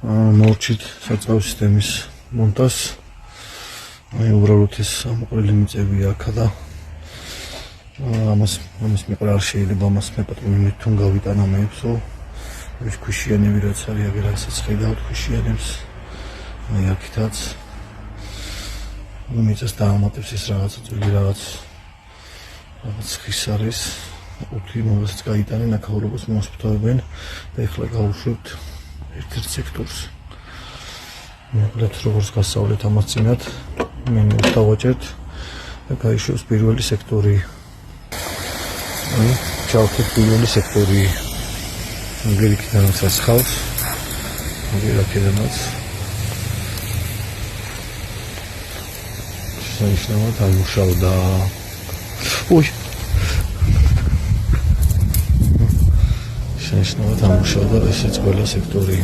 მოვჭით საწვავის სისტემის მონტაჟს. უბრალოდ ეს ამოყრილი მიწები აქა და ამას მიყრა არ შეიძლება ამას მეპატრონი თუნ გავიტანა მეებსო. ეს ქვიშიანები რაც არის აგერ რასაც ხედავთ ქვიშიანებს. აქითაც მიწას დაამატებს ეს რაღაცა ძველი რაღაც ხის არის. უთი მოსაც გაიტანენ აქაურობას მოსფრთოვებენ და ეხლა გავუშვებთ ერთ-ერთ სექტორს. მოკლედ როგორც გასავლეთ ამას წინათ მენიუს დავაჭერთ და გაიშვებს პირველი სექტორი. ჩავთვალოთ პირველი სექტორი. აგერ იქიდანაც ხავს. აგერ აქედანაც. შეინიშნავად ამუშავდა. ой შეინიშნავად ამუშავდა ესეც ყველა სექტორი.